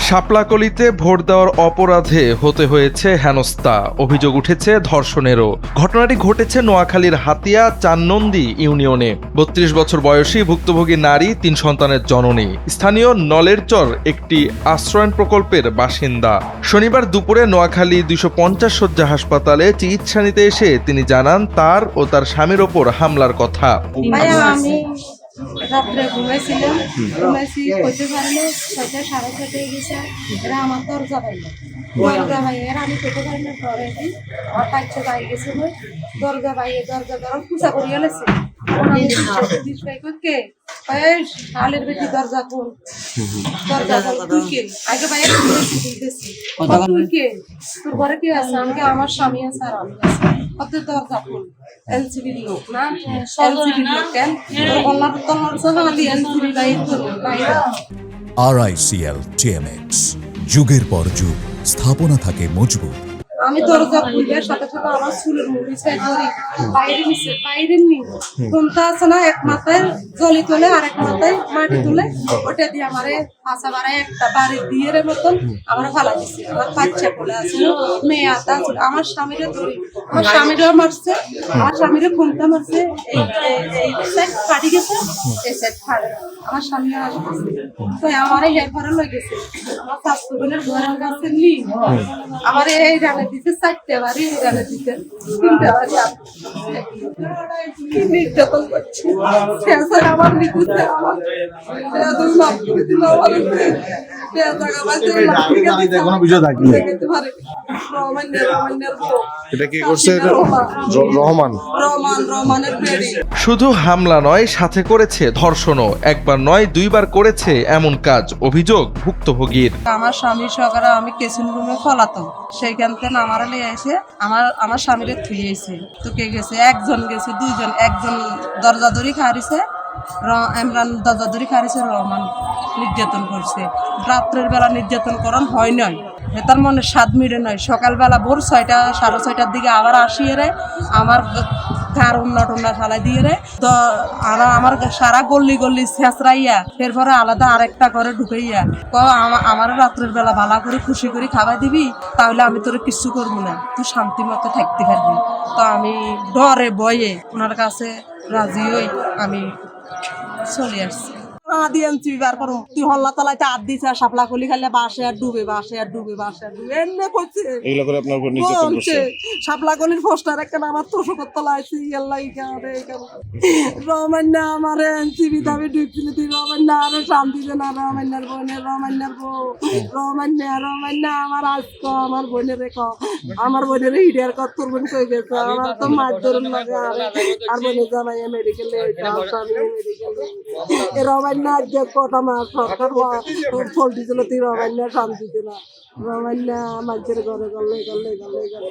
শাপলাকলিতে vote দেওয়ার অপরাধে হতে হয়েছে হেনস্থা, অভিযোগ উঠেছে ধর্ষণেরও। ঘটনাটি ঘটেছে নোয়াখালীর হাতিয়া চাননন্দী ইউনিয়নে। ৩২ বছর বয়সী ভুক্তভোগী নারী, ৩ সন্তানের জননী, স্থানীয় নলেরচর একটি আশ্রয়ণ প্রকল্পের বাসিন্দা। শনিবার দুপুরে নোয়াখালী ২৫০ শয্যা হাসপাতালে চিকিৎসা নিতে এসে তিনি জানান তার ও তার স্বামীর ওপর হামলার কথা। রাত্রে ঘুমাইছিলাম, ঘুমাইছি কইতে পারিনি, ৬টা সাড়ে ৬টায় গেছে। এরা আমার দরজা পাইল, এরা আমি পেতে পারি না। পরে আমার কাছে পাই গেছে, দরজা পাইয়ে দরজা ধরো পূজা করিয়ে গেছে। কে শালের বেটি দরজা কোন দরজা তুই কে আগে ভাই তুই কে, তোর ঘরে কে আছে? আমাকে আমার স্বামী আছে আর আমি আছে। কত দরজা কোন এলসিবি লোক না, এলসিবি লোক কেন তোর গলার তলার সঙ্গে দিয়ে এলসিবি বাইরে। RICL TMX, যুগের পর যুগ স্থাপনা থাকে মজবুত। আমি দরজা খুললে সাথে সাথে আমার চুলের মুড়ি সাইড ধরে বাইরে নিচ্ছে, বাইরে নিয়ে কোনটা আছে না, এক মাথায় জলি তোলে আর এক মাথায় মাটি তুলে, ওটা দিয়ে আমারে ফাঁসা বাড়ায় একটা বাড়ি দিয়ে মতন আমার ফালা দিচ্ছে। আমার বাচ্চা বলে আছে, মেয়ে আতা ছিল। আমার স্বামীরে ধরি, আমার স্বামীরেও মারছে, আমার স্বামীরে কোনটা মারছে, এই সাইড ফাটি গেছে, এই সাইড ফাটে। আমার স্বামী আসছে তো আমার হেয়ার ফারা লয়ে গেছে। আমার শাশু বোনের ঘরের কাছে নি আমার এই রানে দিতে 4টে বাড়ি, এই রানে দিতে 3টে বাড়ি। কি নির্যাতন করছে আমার নিকুতে, আমার দুই মাস করে দিল আমার শুধু হামলা নয়, সাথে করেছে ধর্ষণও। একবার নয়, 2বার করেছে এমন কাজ, অভিযোগ ভুক্তভোগীর। আমার স্বামী সকালে আমি কেসিন রুমে ফলাতাম, সেইখান থেকে আমার নিয়ে এসে আমার স্বামীরে থুয়েছে। তো কে গেছে? একজন গেছে, 2জন। একজন দরজা ধরি খারিছে, ইমরান দরজা ধরি খারিছে, রহমান নির্যাতন করছে। রাত্রের বেলা নির্যাতন করান হয় নয়, তার মনে স্বাদ মিটে নয়। সকালবেলা ভোর 6টা সাড়ে 6টার দিকে আবার আসিয়ে রে আমার ঘর উন্না ফালাই দিয়ে রে, তো আমার সারা গল্লি গল্লি ছেঁচড়াইয়া এরপরে আলাদা আরেকটা ঘরে ঢুকাইয়া আমার রাত্রের বেলা ভালো করে খুশি করে খাবার দিবি, তাহলে আমি তোর কিছু করবো না, তুই শান্তি মতো থাকতে পারবি। তো আমি ডরে বয়ে ওনার কাছে রাজি হই আমি চলে আসছি। তুই হল্লা তলাইতে হাত দিছে, শাপলা কলি খাইলে বাসে আর ডুবে, বাসে আর ডুবে, বাসে আর ডুবে এমনি করছে। এগুলো করে আপনার উপর নির্যাতন করছে। শাপলা কলির পোস্টার একটা আমার তোষকত তলাইছি, আল্লাহ ইকারে রহমান্না আমারে এনসিবি দাবি ঢুকছিল। তুই রহমান্না আরো শান্তি দে না, রহমান্নার বোনের, রহমান্নার বউ, রহমান্না আমার আজক, আমার বোনের রেখ, আমার বোনের হিডিয়ার কত তোর বোন কই গেছে, আমার তো মার ধরুন লাগে। আর বোনের জামাই মেডিকেলে, মেডিকেলে রহমান্না যে কটা মাস সরকার ফল দিছিল, তুই রহমান্না শান্তিতে না, রহমান্না মানুষের ঘরে গলে গলে গলে গলে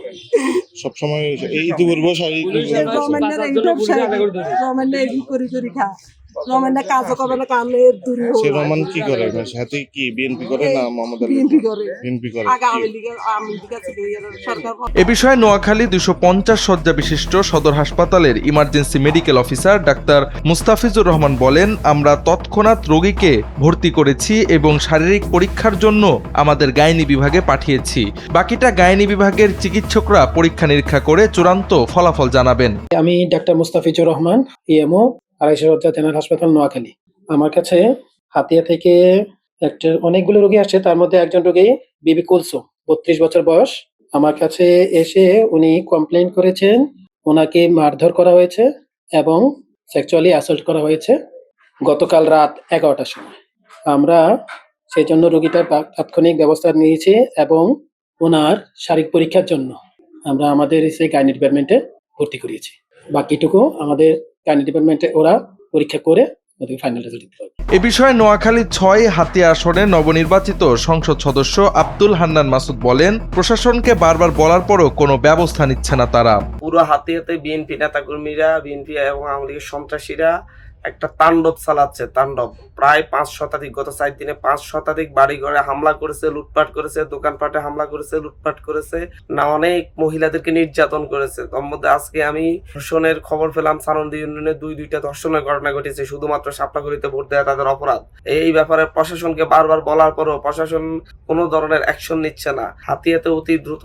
সবসময় এই দুপুর বসে রহমান্না এই করি খা। রহমান্না কাজও করবে না, কামলে দূরে সে রহমান কি করে? সাথে কি বিএনপি করে না আমাদের বিএনপি করে? বিএনপি করে। আগে আওয়ামী লীগ ছিল সরকার। এ বিষয়ে নোয়াখালী 250 শয্যা বিশিষ্ট সদর হাসপাতালের emergency medical officer doctor Mustafizur Rahman বলেন, আমরা তৎক্ষণাৎ রোগীকে ভর্তি করেছি এবং শারীরিক পরীক্ষার জন্য আমাদের গাইনি বিভাগে পাঠিয়েছি। বাকিটা গাইনি বিভাগের চিকিৎসকরা পরীক্ষা নিরীক্ষা করে চূড়ান্ত ফলাফল জানাবেন। আমি ডাক্তার মুস্তাফিজুর রহমান, ইএমও, 250 শয্যা জেনারেল হাসপাতাল নোয়াখালী। আমার কাছে হাতিয়া থেকে অনেকগুলো রোগী আসছে, তার মধ্যে একজন রোগী বিবি কুলসুম, 32 বছর বয়স। আমার কাছে এসে উনি কমপ্লেইন করেছেন ওনাকে মারধর করা হয়েছে এবং সেক্সুয়ালি অ্যাসল্ট করা হয়েছে গতকাল রাত 11টার সময়। আমরা সেই জন্য রোগীটার তাৎক্ষণিক ব্যবস্থা নিয়েছি এবং ওনার শারীরিক পরীক্ষার জন্য আমরা আমাদের সেই গাইনি ডিপার্টমেন্টে ভর্তি করিয়েছি। বাকিটুকু আমাদের গাইনি ডিপার্টমেন্টে ওরা পরীক্ষা করে ফাইনাল রেজাল্ট দিতে হবে। এ বিষয়ে নোয়াখালী 6 হাতিয়া আসনের নবনির্বাচিত সংসদ সদস্য আব্দুল হান্নান মাসুদ বলেন, প্রশাসনকে বারবার বলার পরও কোনো ব্যবস্থা নিচ্ছে না তারা। পুরো হাতিয়াতে বিএনপি নেতাকর্মীরা, বিএনপি এবং আওয়ামী লীগের সন্ত্রাসীরা একটা তাণ্ডব চালাচ্ছে, তাণ্ডব। প্রায় 5 শতাধিক, গত 4 দিনে 5 শতাধিক বাড়ি ঘরে হামলা করেছে, লুটপাট করেছে, দোকানপাটে হামলা করেছে, লুটপাট করেছে, না অনেক মহিলাদেরকে নির্যাতন করেছে। তার মধ্যে আজকে আমি ধর্ষণের খবর পেলাম, সানন্দী ইউনিয়নে দুইটা ধর্ষণের ঘটনা ঘটেছে, শুধুমাত্র শাপলাগুড়িতে ভোট দেওয়া তাদের অপরাধ। এই ব্যাপারে প্রশাসনকে বারবার বলার পরও প্রশাসন কোনো ধরনের অ্যাকশন নিচ্ছে না। হাতিয়াতে অতি দ্রুত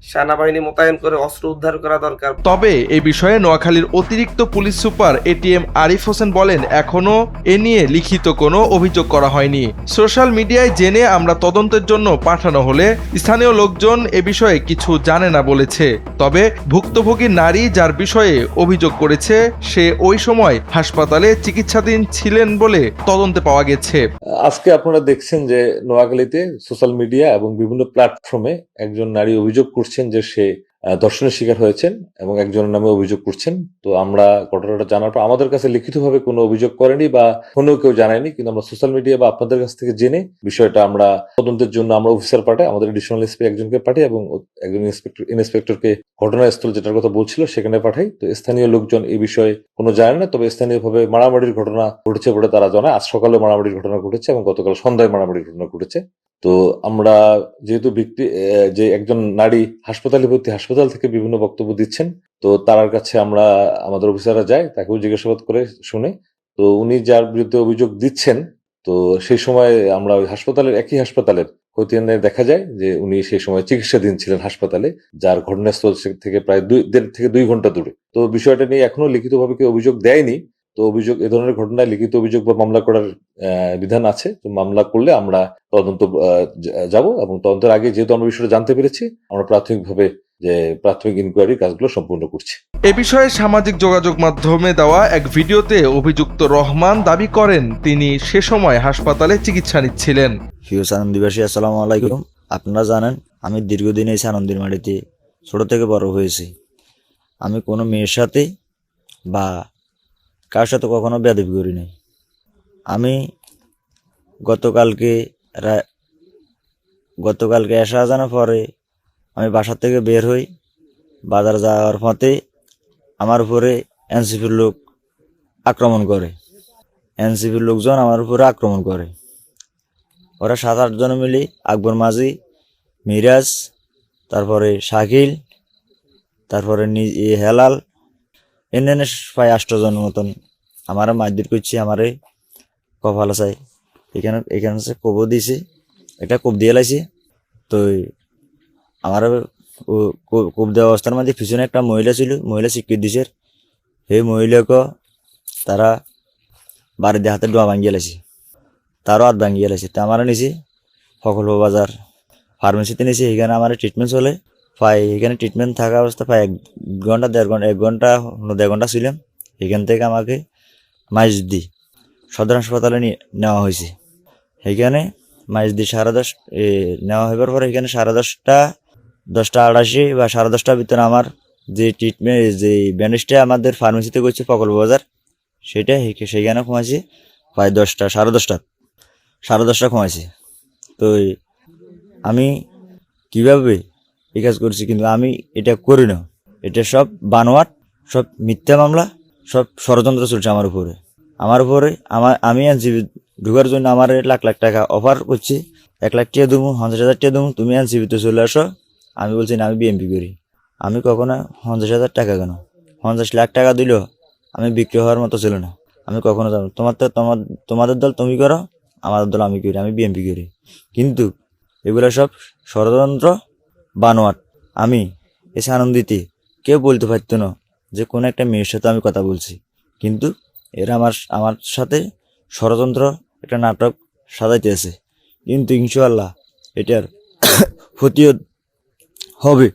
সেনাবাহিনী মোতায়েন করে অস্ত্র উদ্ধার করা দরকার। তবে এ বিষয়ে নোয়াখালীর অতিরিক্ত police super ATM Arif Hossain বলেন, এখনো এ নিয়ে লিখিত কোনো অভিযোগ করা হয়নি। সোশ্যাল মিডিয়ায় জেনে আমরা তদন্তের জন্য পাঠানো হলে স্থানীয় লোকজন এ বিষয়ে কিছু জানে না বলেছে। তবে ভুক্তভোগী নারী যার বিষয়ে অভিযোগ করেছে সে ওই সময় হাসপাতালে চিকিৎসাধীন ছিলেন বলে তদন্তে পাওয়া গেছে। আজকে আপনারা দেখছেন যে নোয়াখালীতে সোশ্যাল মিডিয়া এবং বিভিন্ন প্ল্যাটফর্মে একজন নারী অভিযোগ করছেন যে সে ধর্ষণের শিকার হয়েছেন এবং একজনের নামে অভিযোগ করছেন। তো আমরা ঘটনাটা জানার পর আমাদের কাছে লিখিতভাবে কোনো অভিযোগ করেনি বা ফোনেও কেউ জানায়নি, কিন্তু আমরা সোশ্যাল মিডিয়া বা আপনাদের কাছ থেকে জেনে বিষয়টা আমরা তদন্তের জন্য আমরা অফিসার পাঠাই, আমাদের এডিশনাল এসপি একজনকে পাঠাই এবং একজন ইন্সপেক্টরকে ঘটনাস্থল যেটার কথা বলছিল সেখানে পাঠাই। তো স্থানীয় লোকজন এই বিষয়ে কোনো জানে না, তবে স্থানীয়ভাবে মারামারির ঘটনা ঘটেছে বলে তারা জানায়। আজ সকালে মারামারির ঘটনা ঘটেছে এবং গতকাল সন্ধ্যায় মারামারির ঘটনা ঘটেছে। তো আমরা যেহেতু যে একজন নারী হাসপাতালে ভর্তি, হাসপাতাল থেকে বিভিন্ন বক্তব্য দিচ্ছেন, তো তার কাছে আমরা আমাদের অফিসাররা যাই, তাকেও জিজ্ঞাসাবাদ করে শুনে, তো উনি যার বিরুদ্ধে অভিযোগ দিচ্ছেন, তো সেই সময় আমরা ওই একই হাসপাতালের খতিয়ানে দেখা যায় যে উনি সেই সময় চিকিৎসাধীন ছিলেন হাসপাতালে, যার ঘটনাস্থল থেকে প্রায় 1.5 থেকে 2 ঘন্টা দূরে। তো বিষয়টা নিয়ে এখনো লিখিতভাবে কেউ অভিযোগ দেয়নি। তো এ ধরনের ঘটনায় লিখিত অভিযোগ বা মামলা করার বিধান আছে। তো মামলা করলে আমরা তদন্ত যাব এবং তদন্তের আগে যেহেতু আমরা বিষয়টা জানতে পেরেছি, আমরা প্রাথমিক ইনকোয়ারি কাজগুলো সম্পূর্ণ করছি। এ বিষয়ে সামাজিক যোগাযোগ মাধ্যমে দেওয়া এক ভিডিওতে অভিযুক্ত রহমান দাবি করেন তিনি সে সময় হাসপাতালে চিকিৎসা নিচ্ছিলেন। প্রিয় সানন্দীবাসী, আসসালামু আলাইকুম। আপনারা জানেন আমি দীর্ঘদিন এই সানন্দীর মাটিতে ছোট থেকে বড় হয়েছি। আমি কোনো মেয়ের সাথে বা কার সাথে কখনো বেয়াদবি করি নাই। আমি গতকালকে এসা জানার পরে আমি বাসা থেকে বের হই, বাজার যাওয়ার পথে আমার উপরে এনসিপির লোক আক্রমণ করে। এনসিপির লোকজন আমার উপরে আক্রমণ করে। ওরা 7-8 জন মিলে আকবর মাঝি, মিরাজ, তারপরে শাকিল, তারপরে হেলাল, এনে প্রায় 8 জনের মতন আমার মারধর করছে, আমারে কপাল চাই এখানে কোপ দিয়েছে, একটা কোপ দিয়ে লাইছে। তো আমার কোপ দেওয়া অবস্থার মধ্যে পিছনে একটা মহিলা ছিল, মহিলা স্বীকৃতি দিছে। সেই মহিলাকে তারা বাড়িতে হাতে ডোয়া ভাঙিয়ে লাইছে, তারও হাত ভাঙিয়ে লাইছে। তা আমার নিছি ফকল বাজার ফার্মেসিতে নিয়েছি, এখানে আমার ট্রিটমেন্ট চলে। এখানে ট্রিটমেন্ট থাকা অবস্থা 1 ঘন্টা 1.5 ঘন্টা ছিলাম। এখান থেকে আমাকে মাইজদি সদর হাসপাতালে নেওয়া হয়েছে। এখানে মাইজদি 10:30 নেওয়া হবার পরে এখানে 10:30 বা 10:30টার ভিতরে আমার যে ট্রিটমেন্ট, যে ব্যান্ডেজটা আমাদের ফার্মেসিতে করছে ফকল বাজার, সেইখানে কমাইছে প্রায় 10:30 কমাইছে। তো আমি কিভাবে এই কাজ করছি, কিন্তু আমি এটা করি না। এটা সব বানোয়াট, সব মিথ্যা মামলা, সব ষড়যন্ত্র চলছে আমার উপরে। আমি এনসিপি ঢুকার জন্য আমার লাখ টাকা অফার করছি। 1 লাখ টাকা দেবো, 50,000 টাকা দেবো, তুমি এনসিপিতে চলে আসো। আমি বলছি না, আমি বিএমপি করি। আমি কখনো 50,000 টাকা কেন, 50 লাখ টাকা দিলেও আমি বিক্রি হওয়ার মতো ছিল না। আমি কখনো যাবো, তোমাদের দল তুমি করো, আমাদের দল আমি করি, আমি বিএমপি করি। কিন্তু এগুলো সব ষড়যন্ত্র, বানোয়াট। আমি এসে আনন্দিতে কেউ বলতে পারতো না যে কোনো একটা মেয়ের সাথে আমি কথা বলছি, কিন্তু এরা আমার সাথে ষড়যন্ত্র, একটা নাটক সাজাইতে আছে। কিন্তু ইনশাআল্লাহ এটার প্রতিরোধ হবে।